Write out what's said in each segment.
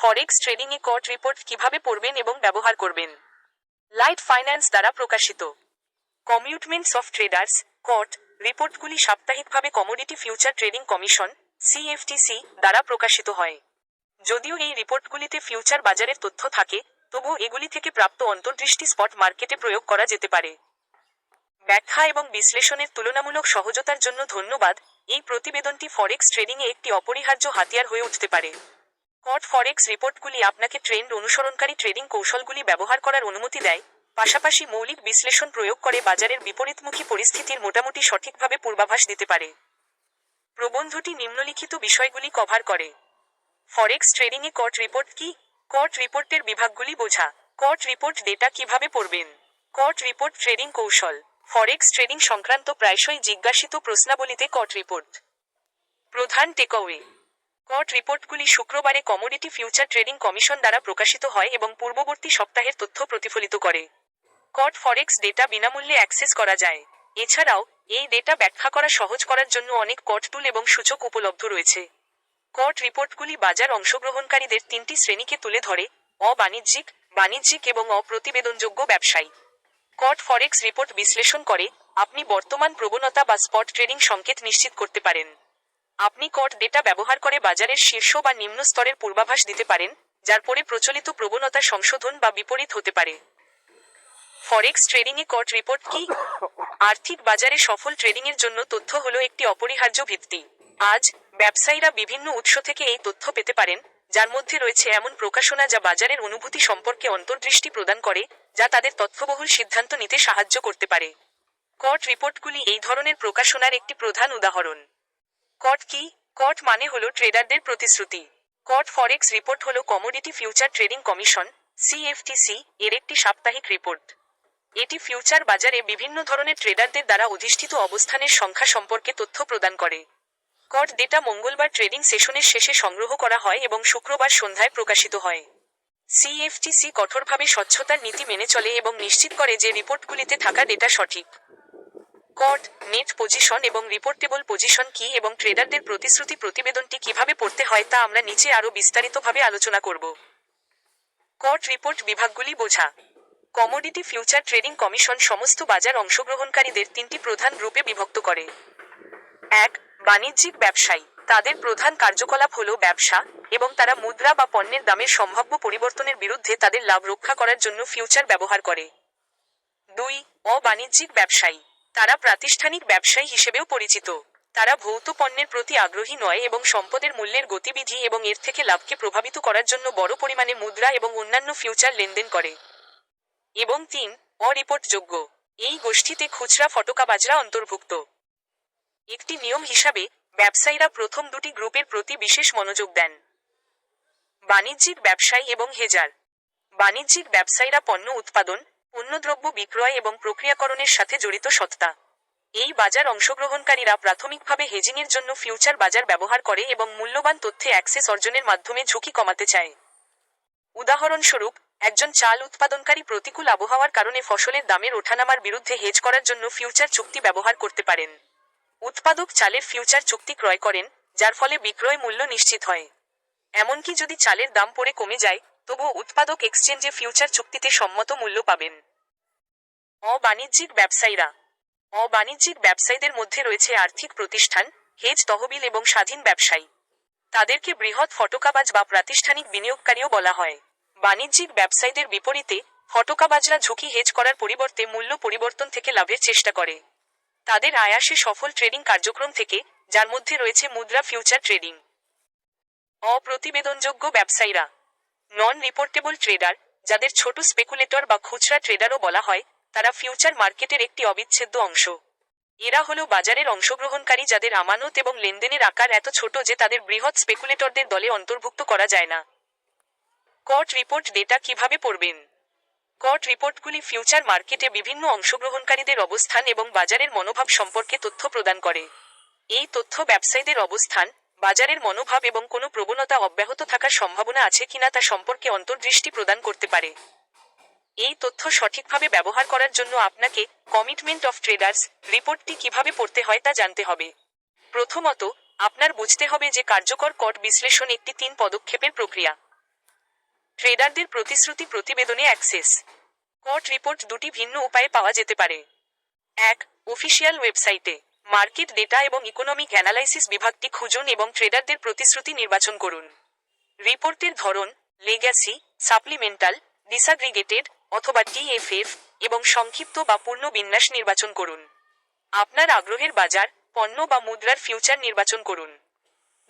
ফরেক্স ট্রেডিংয়ে কট report কিভাবে পড়বেন এবং ব্যবহার করবেন। লাইট ফাইন্যান্স দ্বারা প্রকাশিত কমিটমেন্টস অফ ট্রেডার্স কট রিপোর্টগুলি সাপ্তাহিকভাবে commodity future trading commission CFTC দ্বারা প্রকাশিত হয়। যদিও এই রিপোর্টগুলিতে ফিউচার বাজারের তথ্য থাকে, তবুও এগুলি থেকে প্রাপ্ত অন্তর্দৃষ্টি স্পট মার্কেটে প্রয়োগ করা যেতে পারে। ব্যাখ্যা এবং বিশ্লেষণের তুলনামূলক সহজতার জন্য ধন্যবাদ। এই প্রতিবেদনটি ফরেক্স ট্রেডিংয়ে একটি অপরিহার্য হাতিয়ার হয়ে উঠতে পারে। কট ফরেক্স রিপোর্টগুলি আপনাকে ট্রেন্ড অনুসরণকারী ট্রেডিং কৌশলগুলি ব্যবহার করার অনুমতি দেয়, পাশাপাশি মৌলিক বিশ্লেষণ প্রয়োগ করে বাজারের বিপরীতমুখী পরিস্থিতির মোটামুটি সঠিকভাবে পূর্বাভাস দিতে পারে। প্রবন্ধটি নিম্নলিখিত বিষয়গুলি কভার করে। ফরেক্স ট্রেডিংয়ে কট রিপোর্ট কি? কট রিপোর্টের বিভাগগুলি বোঝা। কট রিপোর্ট ডেটা কিভাবে পড়বেন। কট রিপোর্ট ট্রেডিং কৌশল। ফরেক্স ট্রেডিং সংক্রান্ত প্রায়শই জিজ্ঞাসিত প্রশ্নাবলীতে কট রিপোর্ট। প্রধান টেকঅ্যাওয়ে। কট রিপোর্টগুলি শুক্রবারে কমোডিটি ফিউচার ট্রেডিং কমিশন দ্বারা প্রকাশিত হয় এবং পূর্ববর্তী সপ্তাহের তথ্য প্রতিফলিত করে। কট ফরেক্স ডেটা বিনামূল্যে অ্যাক্সেস করা যায়। এছাড়াও এই ডেটা ব্যাখ্যা করা সহজ করার জন্য অনেক কট টুল এবং সূচক উপলব্ধ রয়েছে। কট রিপোর্টগুলি বাজার অংশগ্রহণকারীদের তিনটি শ্রেণীকে তুলে ধরে: অবাণিজ্যিক, বাণিজ্যিক এবং অপ্রতিবেদনযোগ্য ব্যবসায়ী। কট ফরেক্স রিপোর্ট বিশ্লেষণ করে আপনি বর্তমান প্রবণতা বা স্পট ট্রেডিং সংকেত নিশ্চিত করতে পারেন। আপনি কট ডেটা ব্যবহার করে বাজারের শীর্ষ বা নিম্ন স্তরের পূর্বাভাস দিতে পারেন, যার পরে প্রচলিত প্রবণতা সংশোধন বা বিপরীত হতে পারে। ফরেক্স ট্রেডিংয়ে কট রিপোর্ট কি? আর্থিক বাজারে সফল ট্রেডিংয়ের জন্য তথ্য হলো একটি অপরিহার্য ভিত্তি। আজ ব্যবসায়ীরা বিভিন্ন উৎস থেকে এই তথ্য পেতে পারেন, যার মধ্যে রয়েছে এমন প্রকাশনা যা বাজারের অনুভূতি সম্পর্কে অন্তর্দৃষ্টি প্রদান করে, যা তাদের তথ্যবহুল সিদ্ধান্ত নিতে সাহায্য করতে পারে। কট রিপোর্টগুলি এই ধরনের প্রকাশনার একটি প্রধান উদাহরণ। কট কি? কট মানে হলো ট্রেডারদের প্রতিশ্রুতি। কট ফরেক্স রিপোর্ট হলো কমোডিটি ফিউচার ট্রেডিং কমিশন সিএফটিসি এর একটি সাপ্তাহিক রিপোর্ট। এটি ফিউচার বাজারে বিভিন্ন ধরনের ট্রেডারদের দ্বারা অধিষ্ঠিত অবস্থানের সংখ্যা সম্পর্কে তথ্য প্রদান করে। কট ডেটা মঙ্গলবার ট্রেডিং সেশনের শেষে সংগ্রহ করা হয় এবং শুক্রবার সন্ধ্যায় প্রকাশিত হয়। সিএফটিসি কঠোরভাবে স্বচ্ছতার নীতি মেনে চলে এবং নিশ্চিত করে যে রিপোর্টগুলিতে থাকা ডেটা সঠিক। কট নেট পজিশন এবং রিপোর্টেবল পজিশন কি এবং ট্রেডারদের প্রতিশ্রুতি প্রতিবেদনটি কিভাবে পড়তে হয় তা আমরা নিচে আরও বিস্তারিতভাবে আলোচনা করব। কট রিপোর্ট বিভাগগুলি বোঝা। কমোডিটি ফিউচার ট্রেডিং কমিশন সমস্ত বাজার অংশগ্রহণকারীদের তিনটি প্রধান গ্রুপে বিভক্ত করে। 1. বাণিজ্যিক ব্যবসায়ী। তাদের প্রধান কার্যকলাপ হল ব্যবসা, এবং তারা মুদ্রা বা পণ্যের দামের সম্ভাব্য পরিবর্তনের বিরুদ্ধে তাদের লাভ রক্ষা করার জন্য ফিউচার ব্যবহার করে। 2. অবাণিজ্যিক ব্যবসায়ী। তারা প্রাতিষ্ঠানিক ব্যবসায়ী হিসেবেও পরিচিত। তারা ভৌত পণ্যের প্রতি আগ্রহী নয় এবং সম্পদের মূল্যের গতিবিধি এবং এর থেকে লাভকে প্রভাবিত করার জন্য বড় পরিমাণে মুদ্রা এবং অন্যান্য ফিউচার লেনদেন করে। এবং 3. অরিপোর্টযোগ্য। এই গোষ্ঠীতে খুচরা ফটকাবাজরা অন্তর্ভুক্ত। একটি নিয়ম হিসাবে ব্যবসায়ীরা প্রথম দুটি গ্রুপের প্রতি বিশেষ মনোযোগ দেন। বাণিজ্যিক ব্যবসায়ী এবং হেজার। বাণিজ্যিক ব্যবসায়ীরা পণ্য উৎপাদন, পণ্যদ্রব্য বিক্রয় এবং প্রক্রিয়াকরণের সাথে জড়িত সত্তা। এই বাজার অংশগ্রহণকারীরা প্রাথমিকভাবে হেজিংয়ের জন্য ফিউচার বাজার ব্যবহার করে এবং মূল্যবান তথ্যে অ্যাক্সেস অর্জনের মাধ্যমে ঝুঁকি কমাতে চায়। উদাহরণস্বরূপ, একজন চাল উৎপাদনকারী প্রতিকূল আবহাওয়ার কারণে ফসলের দামের ওঠানামার বিরুদ্ধে হেজ করার জন্য ফিউচার চুক্তি ব্যবহার করতে পারেন। উৎপাদক চালের ফিউচার চুক্তি ক্রয় করেন, যার ফলে বিক্রয় মূল্য নিশ্চিত হয়। এমনকি যদি চালের দাম পরে কমে যায়, তবুও উৎপাদক এক্সচেঞ্জে ফিউচার চুক্তিতে সম্মত মূল্য পাবেন। অবাণিজ্যিক ব্যবসায়ীরা। অবাণিজ্যিক ব্যবসায়ীদের মধ্যে রয়েছে আর্থিক প্রতিষ্ঠান, হেজ তহবিল এবং স্বাধীন ব্যবসায়ী। তাদেরকে বৃহৎ ফটকাবাজ বা প্রাতিষ্ঠানিক বিনিয়োগকারীও বলা হয়। বাণিজ্যিক ব্যবসায়ীদের বিপরীতে, ফটকাবাজরা ঝুঁকি হেজ করার পরিবর্তে মূল্য পরিবর্তন থেকে লাভের চেষ্টা করে। তাদের আয় আসে সফল ট্রেডিং কার্যক্রম থেকে, যার মধ্যে রয়েছে মুদ্রা ফিউচার ট্রেডিং। অপ্রতিবেদনযোগ্য ব্যবসায়ীরা। নন রিপোর্টেবল ট্রেডার, যাদের ছোট স্পেকুলেটর বা খুচরা ট্রেডারও বলা হয়, তারা ফিউচার মার্কেটের একটি অবিচ্ছেদ্য অংশ। এরা হলো বাজারের অংশগ্রহণকারী যাদের আমানত এবং লেনদেনের আকার এত ছোট যে তাদের বৃহৎ স্পেকুলেটরদের দলে অন্তর্ভুক্ত করা যায় না। কট রিপোর্ট ডেটা কিভাবে পড়বেন। কট রিপোর্টগুলি ফিউচার মার্কেটে বিভিন্ন অংশগ্রহণকারীদের অবস্থান এবং বাজারের মনোভাব সম্পর্কে তথ্য প্রদান করে। এই তথ্য ব্যবসায়ীদের অবস্থান, বাজারের মনোভাব এবং কোনো প্রবণতা অব্যাহত থাকার সম্ভাবনা আছে কিনা তা সম্পর্কে অন্তর্দৃষ্টি প্রদান করতে পারে। এই তথ্য সঠিকভাবে ব্যবহার করার জন্য আপনাকে কমিটমেন্ট অফ ট্রেডার্স রিপোর্টটি কিভাবে পড়তে হয় তা জানতে হবে। প্রথমত, আপনার বুঝতে হবে যে কার্যকর কট বিশ্লেষণ একটি 3 পদক্ষেপের প্রক্রিয়া। ট্রেডারদের প্রতিশ্রুতি প্রতিবেদনে অ্যাক্সেস। কট রিপোর্ট দুটি ভিন্ন উপায়ে পাওয়া যেতে পারে। এক, অফিসিয়াল ওয়েবসাইটে। মার্কেট ডেটা এবং ইকোনমিক অ্যানালাইসিস বিভাগটি খুঁজুন এবং ট্রেডারদের প্রতিশ্রুতি নির্বাচন করুন। রিপোর্টের ধরন, লেগ্যাসি, সাপ্লিমেন্টাল, ডিসঅ্যাগ্রিগেটেড অথবা টিএফএফ এবং সংক্ষিপ্ত বা পূর্ণ বিন্যাস নির্বাচন করুন। আপনার আগ্রহের বাজার, পণ্য বা মুদ্রার ফিউচার নির্বাচন করুন।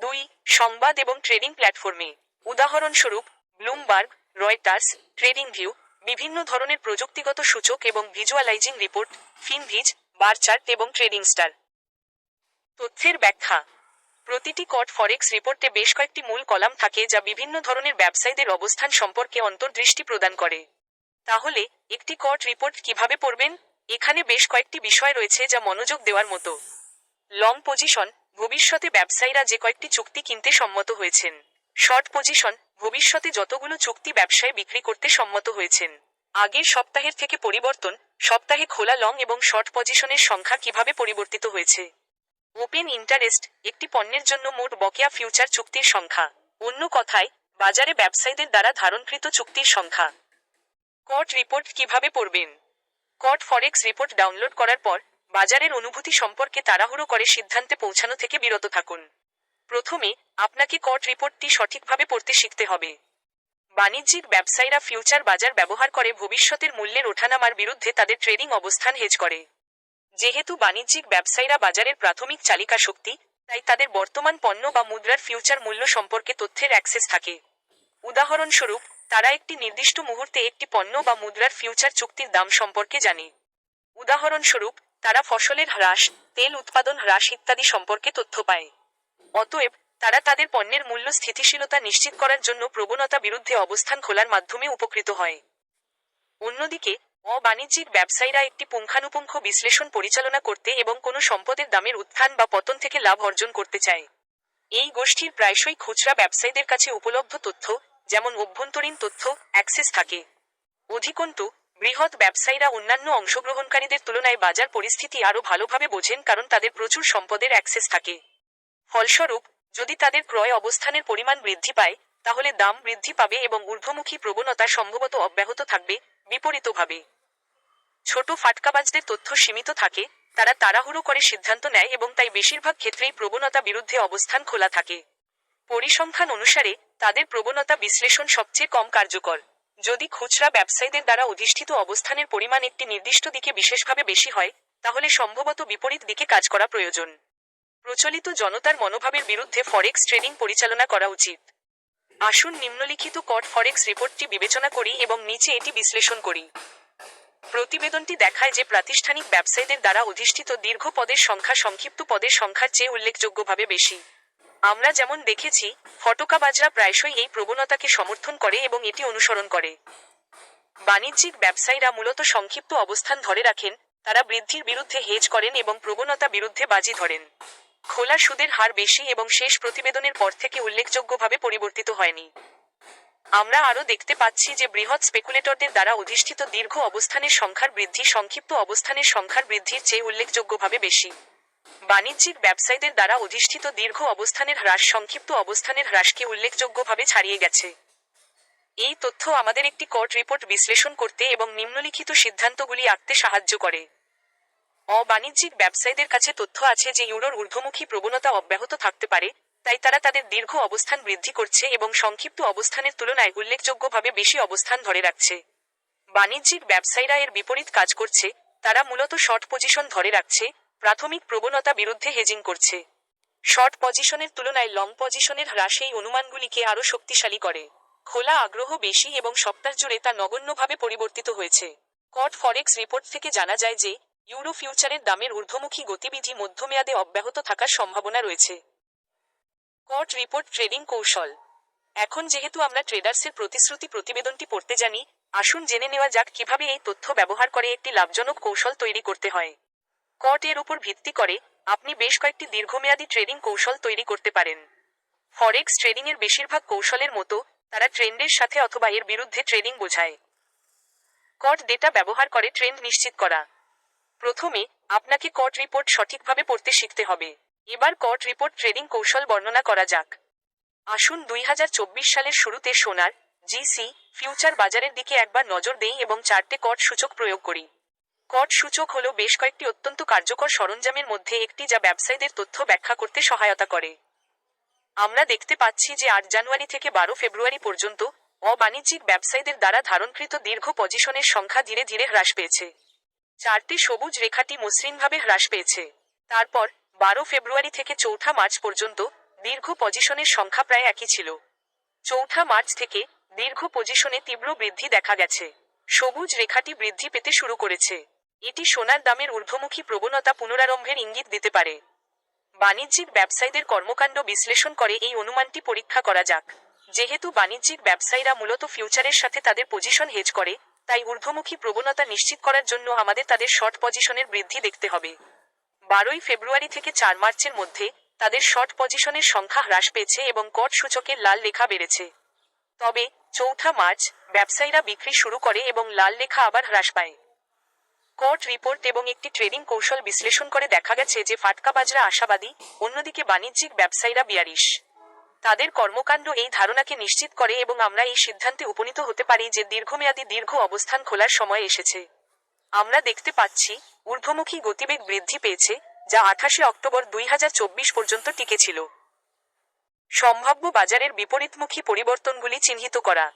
2, সংবাদ এবং ট্রেডিং প্ল্যাটফর্মে। উদাহরণস্বরূপ ব্লুমবার্গ, রয়টার্স, ট্রেডিং ভিউ, বিভিন্ন ধরনের প্রযুক্তিগত সূচক এবং ভিজুয়ালাইজিং রিপোর্ট, ফিনভিজ, বার চার্ট এবং ট্রেডিং স্টার। তথ্যের ব্যাখ্যা। প্রতিটি কট ফরেক্স রিপোর্টে বেশ কয়েকটি মূল কলাম থাকে যা বিভিন্ন ধরনের ব্যবসায়ীদের অবস্থান সম্পর্কে অন্তর্দৃষ্টি প্রদান করে। তাহলে একটি কট রিপোর্ট কিভাবে পড়বেন? এখানে বেশ কয়েকটি বিষয় রয়েছে যা মনোযোগ দেওয়ার মতো। লং পজিশন, ভবিষ্যতে ব্যবসায়ীরা যে কয়েকটি চুক্তি কিনতে সম্মত হয়েছেন। শর্ট পজিশন, ভবিষ্যতে যতগুলো চুক্তি ব্যবসায় বিক্রি করতে সম্মত হয়েছেন। আগের সপ্তাহের থেকে পরিবর্তন, সপ্তাহে খোলা লং এবং শর্ট পজিশনের সংখ্যা কিভাবে পরিবর্তিত হয়েছে। ওপেন ইন্টারেস্ট, একটি পণ্যের জন্য মোট বকেয়া ফিউচার চুক্তির সংখ্যা। অন্য কথায়, বাজারে ব্যবসায়ীদের দ্বারা ধারণকৃত চুক্তির সংখ্যা। কট রিপোর্ট কিভাবে পড়বেন? কট ফরেক্স রিপোর্ট ডাউনলোড করার পর বাজারের অনুভূতি সম্পর্কে তাড়াহুড়ো করে সিদ্ধান্তে পৌঁছানো থেকে বিরত থাকুন। প্রথমে আপনাকে কট রিপোর্টটি সঠিকভাবে পড়তে শিখতে হবে। বাণিজ্যিক ব্যবসায়ীরা ফিউচার বাজার ব্যবহার করে ভবিষ্যতের মূল্যের ওঠানামার বিরুদ্ধে তাদের ট্রেডিং অবস্থান হেজ করে। যেহেতু বাণিজ্যিক ব্যবসায়ীরা বাজারের প্রাথমিক চালিকা শক্তি, তাই তাদের বর্তমান পণ্য বা মুদ্রার ফিউচার মূল্য সম্পর্কে তথ্যের অ্যাক্সেস থাকে। উদাহরণস্বরূপ, তারা একটি নির্দিষ্ট মুহূর্তে একটি পণ্য বা মুদ্রার ফিউচার চুক্তির দাম সম্পর্কে জানে। উদাহরণস্বরূপ, তারা ফসলের হ্রাস, তেল উৎপাদন হ্রাস ইত্যাদি সম্পর্কে তথ্য পায়। অতএব, তারা তাদের পণ্যের মূল্য স্থিতিশীলতা নিশ্চিত করার জন্য প্রবণতা বিরুদ্ধে অবস্থান খোলার মাধ্যমে উপকৃত হয়। অন্যদিকে, অবাণিজ্যিক ব্যবসায়ীরা একটি পুঙ্খানুপুঙ্খ বিশ্লেষণ পরিচালনা করতে এবং কোনো সম্পদের দামের উত্থান বা পতন থেকে লাভ অর্জন করতে চায়। এই গোষ্ঠীর প্রায়শই খুচরা ব্যবসায়ীদের কাছে উপলব্ধ তথ্য, যেমন অভ্যন্তরীণ তথ্য, অ্যাক্সেস থাকে। অধিকন্তু, বৃহৎ ব্যবসায়ীরা অন্যান্য অংশগ্রহণকারীদের তুলনায় বাজার পরিস্থিতি আরও ভালোভাবে বোঝেন কারণ তাদের প্রচুর সম্পদের অ্যাক্সেস থাকে। ফলস্বরূপ, যদি তাদের ক্রয় অবস্থানের পরিমাণ বৃদ্ধি পায়, তাহলে দাম বৃদ্ধি পাবে এবং ঊর্ধ্বমুখী প্রবণতা সম্ভবত অব্যাহত থাকবে। বিপরীতভাবে, ছোট ফাটকাবাজদের তথ্য সীমিত থাকে, তারা তাড়াহুড়ো করে সিদ্ধান্ত নেয় এবং তাই বেশিরভাগ ক্ষেত্রেই প্রবণতা বিরুদ্ধে অবস্থান খোলা থাকে। পরিসংখ্যান অনুসারে, তাদের প্রবণতা বিশ্লেষণ সবচেয়ে কম কার্যকর। যদি খুচরা ব্যবসায়ীদের দ্বারা অধিষ্ঠিত অবস্থানের পরিমাণ একটি নির্দিষ্ট দিকে বিশেষভাবে বেশি হয়, তাহলে সম্ভবত বিপরীত দিকে কাজ করা প্রয়োজন। প্রচলিত জনতার মনোভাবের বিরুদ্ধে ফরেক্স ট্রেডিং পরিচালনা করা উচিত। আসুন নিম্নলিখিত কট ফরেক্স রিপোর্টটি বিবেচনা করি এবং নিচে এটি বিশ্লেষণ করি। প্রতিবেদনটি দেখায় যে প্রাতিষ্ঠানিক ব্যবসায়ীদের দ্বারা অধিষ্ঠিত দীর্ঘ পদের সংখ্যা সংক্ষিপ্ত পদের সংখ্যার চেয়ে উল্লেখযোগ্যভাবে বেশি। আমরা যেমন দেখেছি, ফটকাবাজরা প্রায়শই এই প্রবণতাকে সমর্থন করে এবং এটি অনুসরণ করে। বাণিজ্যিক ব্যবসায়ীরা মূলত সংক্ষিপ্ত অবস্থান ধরে রাখেন, তারা বৃদ্ধির বিরুদ্ধে হেজ করেন এবং প্রবণতা বিরুদ্ধে বাজি ধরেন। খোলা সুদের হার বেশি এবং শেষ প্রতিবেদনের পর থেকে উল্লেখযোগ্যভাবে পরিবর্তিত হয়নি। আমরা আরও দেখতে পাচ্ছি যে বৃহৎ স্পেকুলেটরদের দ্বারা অধিষ্ঠিত দীর্ঘ অবস্থানের সংখ্যার বৃদ্ধি সংক্ষিপ্ত অবস্থানের সংখ্যার বৃদ্ধির চেয়ে উল্লেখযোগ্যভাবে বেশি। বাণিজ্যিক ব্যবসায়ীদের দ্বারা অধিষ্ঠিত দীর্ঘ অবস্থানের হ্রাস সংক্ষিপ্ত অবস্থানের হ্রাসকে উল্লেখযোগ্যভাবে ছাড়িয়ে গেছে। এই তথ্য আমাদের একটি কট রিপোর্ট বিশ্লেষণ করতে এবং নিম্নলিখিত সিদ্ধান্তগুলি আঁকতে সাহায্য করে। অবাণিজ্যিক ব্যবসায়ীদের কাছে তথ্য আছে যে ইউরোর ঊর্ধ্বমুখী প্রবণতা অব্যাহত থাকতে পারে, তাই তারা তাদের দীর্ঘ অবস্থান বৃদ্ধি করছে এবং সংক্ষিপ্ত অবস্থানের তুলনায় উল্লেখযোগ্যভাবে বেশি অবস্থান ধরে রাখছে। বাণিজ্যিক ব্যবসায়ীরা এর বিপরীত কাজ করছে, তারা মূলত শর্ট পজিশন ধরে রাখছে, প্রাথমিক প্রবণতা বিরুদ্ধে হেজিং করছে। শর্ট পজিশনের তুলনায় লং পজিশনের হ্রাস এই অনুমানগুলিকে আরও শক্তিশালী করে। খোলা আগ্রহ বেশি এবং সপ্তাহ জুড়ে তা নগণ্যভাবে পরিবর্তিত হয়েছে। কট ফরেক্স রিপোর্ট থেকে জানা যায় যে ইউরো ফিউচারের দামের ঊর্ধ্বমুখী গতিবিধি মধ্যমেয়াদে অব্যাহত থাকার সম্ভাবনা রয়েছে। কট রিপোর্ট ট্রেডিং কৌশল। এখন যেহেতু আমরা ট্রেডার্সের প্রতিশ্রুতি প্রতিবেদনটি পড়তে জানি, আসুন জেনে নেওয়া যাক কিভাবে এই তথ্য ব্যবহার করে একটি লাভজনক কৌশল তৈরি করতে হয়। কট এর উপর ভিত্তি করে আপনি বেশ কয়েকটি দীর্ঘমেয়াদী ট্রেডিং কৌশল তৈরি করতে পারেন। ফরেক্স ট্রেডিংয়ের বেশিরভাগ কৌশলের মতো, তারা ট্রেন্ডের সাথে অথবা এর বিরুদ্ধে ট্রেডিং বোঝায়। কট ডেটা ব্যবহার করে ট্রেন্ড নিশ্চিত করা। প্রথমে, আপনাকে কট রিপোর্ট সঠিকভাবে পড়তে শিখতে হবে। এবার কট রিপোর্ট ট্রেডিং কৌশল বর্ণনা করা যাক। আসুন 2024 সালের শুরুতে সোনার, জিসি ফিউচার বাজারের দিকে একবার নজর দেই এবং চারটে কট সূচক প্রয়োগ করি। কট সূচক হলো বেশ কয়েকটি অত্যন্ত কার্যকর সরঞ্জামের মধ্যে একটি যা ব্যবসায়ীদের তথ্য ব্যাখ্যা করতে সহায়তা করে। আমরা দেখতে পাচ্ছি যে 8 জানুয়ারি থেকে 12 ফেব্রুয়ারি পর্যন্ত অবাণিজ্যিক ব্যবসায়ীদের দ্বারা ধারণকৃত দীর্ঘ পজিশনের সংখ্যা ধীরে ধীরে হ্রাস পেয়েছে। চারটি সবুজ রেখাটি মসৃণভাবে হ্রাস পেয়েছে। তারপর 12 ফেব্রুয়ারি থেকে 4 মার্চ পর্যন্ত দীর্ঘ পজিশনের সংখ্যা প্রায় একই ছিল। 4 মার্চ থেকে দীর্ঘ পজিশনে তীব্র বৃদ্ধি দেখা গেছে। সবুজ রেখাটি বৃদ্ধি পেতে শুরু করেছে। এটি সোনার দামের ঊর্ধ্বমুখী প্রবণতা পুনরারম্ভের ইঙ্গিত দিতে পারে। বাণিজ্যিক ব্যবসায়ীদের কর্মকাণ্ড বিশ্লেষণ করে এই অনুমানটি পরীক্ষা করা যাক। যেহেতু বাণিজ্যিক ব্যবসায়ীরা মূলত ফিউচারের সাথে তাদের পজিশন হেজ করে, তাই ঊর্ধ্বমুখী প্রবণতা নিশ্চিত করার জন্য আমাদের তাদের শর্ট পজিশনের বৃদ্ধি দেখতে হবে। 12 ফেব্রুয়ারি থেকে 4 মার্চের মধ্যে তাদের শর্ট পজিশনের সংখ্যা হ্রাস পেয়েছে এবং কট সূচকের লাল লেখা বেড়েছে। তবে 4 মার্চ ব্যবসায়ীরা বিক্রি শুরু করে এবং লাল লেখা আবার হ্রাস পায়। কট রিপোর্ট এবং একটি ট্রেডিং কৌশল বিশ্লেষণ করে দেখা গেছে যে ফাটকাবাজরা আশাবাদী, অন্যদিকে বাণিজ্যিক ব্যবসায়ীরা বিয়ারিশ। তাদের কর্মকাণ্ড এই ধারণাকে নিশ্চিত করে এবং আমরা এই সিদ্ধান্তে উপনীত হতে পারি যে দীর্ঘমেয়াদী দীর্ঘ অবস্থান খোলার সময় এসেছে। আমরা দেখতে পাচ্ছি ঊর্ধ্বমুখী গতিবেগ বৃদ্ধি পেয়েছে, যা 28 অক্টোবর 2024 পর্যন্ত টিকেছিল। সম্ভাব্য বাজারের বিপরীতমুখী পরিবর্তনগুলি চিহ্নিত করা।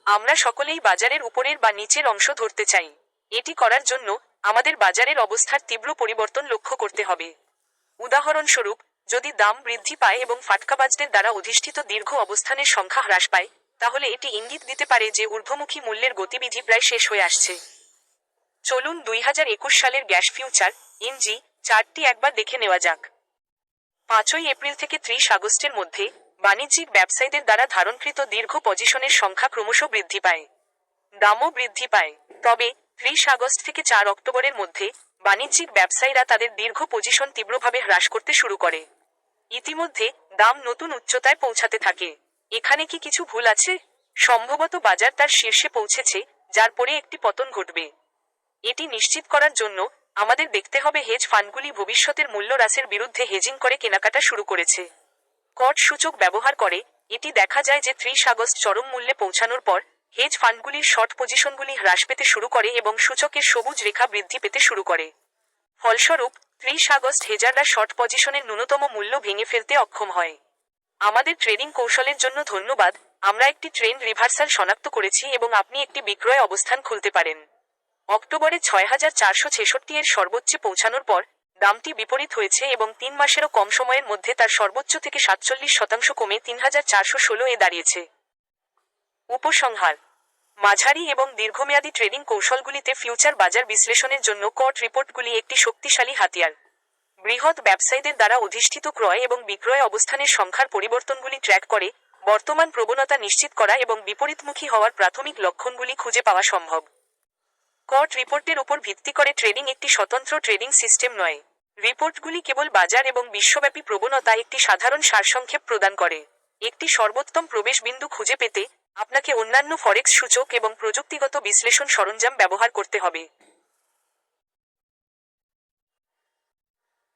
আমরা সকলেই বাজারের উপরের বা নিচের অংশ ধরতে চাই। এটি করার জন্য আমাদের বাজারের অবস্থার তীব্র পরিবর্তন লক্ষ্য করতে হবে। উদাহরণস্বরূপ, যদি দাম বৃদ্ধি পায় এবং ফাটকাবাজদের দ্বারা অধিষ্ঠিত দীর্ঘ অবস্থানের সংখ্যা হ্রাস পায়, তাহলে এটি ইঙ্গিত দিতে পারে যে ঊর্ধ্বমুখী মূল্যের গতিবিধি প্রায় শেষ হয়ে আসছে। চলুন 2021 সালের গ্যাস ফিউচার এনজি চার্টটি একবার দেখে নেওয়া যাক। 5 এপ্রিল থেকে 30 আগস্টের মধ্যে বাণিজ্যিক ব্যবসায়ীদের দ্বারা ধারণকৃত দীর্ঘ পজিশনের সংখ্যা ক্রমশ বৃদ্ধি পায়। দামও বৃদ্ধি পায়। তবে 30 আগস্ট থেকে 4 অক্টোবরের মধ্যে বাণিজ্যিক ব্যবসায়ীরা তাদের দীর্ঘ পজিশন তীব্রভাবে হ্রাস করতে শুরু করে। ইতিমধ্যে দাম নতুন উচ্চতায় পৌঁছাতে থাকে। এখানে কি কিছু ভুল আছে? সম্ভবত বাজার তার শীর্ষে পৌঁছেছে, যার পরে একটি পতন ঘটবে। এটি নিশ্চিত করার জন্য আমাদের দেখতে হবে হেজ ফান্ডগুলি ভবিষ্যতের মূল্য হ্রাসের বিরুদ্ধে হেজিং করে কেনাকাটা শুরু করেছে। কট সূচক ব্যবহার করে এটি দেখা যায় যে 30 আগস্ট চরম মূল্যে পৌঁছানোর পর হেজ ফান্ডগুলির শর্ট পজিশনগুলি হ্রাস পেতে শুরু করে এবং সূচকের সবুজ রেখা বৃদ্ধি পেতে শুরু করে। ফলস্বরূপ 30 আগস্ট হেজাররা শর্ট পজিশনের ন্যূনতম মূল্য ভেঙে ফেলতে অক্ষম হয়। আমাদের ট্রেডিং কৌশলের জন্য ধন্যবাদ। আমরা একটি ট্রেন্ড রিভার্সাল শনাক্ত করেছি এবং আপনি একটি বিক্রয় অবস্থান খুলতে পারেন। অক্টোবরে 6466 এর সর্বোচ্চে পৌঁছানোর পর দামটি বিপরীত হয়েছে এবং 3 মাসেরও কম সময়ের মধ্যে তার সর্বোচ্চ থেকে 47% কমে 3416 এ দাঁড়িয়েছে। উপসংহার: মাঝারি এবং দীর্ঘমেয়াদী ট্রেডিং কৌশলগুলিতে ফিউচার বাজার বিশ্লেষণের জন্য কট রিপোর্টগুলি একটি শক্তিশালী হাতিয়ার। বৃহৎ ব্যবসায়ীদের দ্বারা অধিষ্ঠিত ক্রয় এবং বিক্রয় অবস্থানের সংখ্যার পরিবর্তনগুলি ট্র্যাক করে বর্তমান প্রবণতা নিশ্চিত করা এবং বিপরীতমুখী হওয়ার প্রাথমিক লক্ষণগুলি খুঁজে পাওয়া সম্ভব। কট রিপোর্টের উপর ভিত্তি করে ট্রেডিং একটি স্বতন্ত্র ট্রেডিং সিস্টেম নয়। রিপোর্টগুলি কেবল বাজার এবং বিশ্বব্যাপী প্রবণতা একটি সাধারণ সারসংক্ষেপ প্রদান করে। একটি সর্বোত্তম প্রবেশ বিন্দু খুঁজে পেতে আপনাকে অন্যান্য ফরেক্স সূচক এবং প্রযুক্তিগত বিশ্লেষণ সরঞ্জাম ব্যবহার করতে হবে।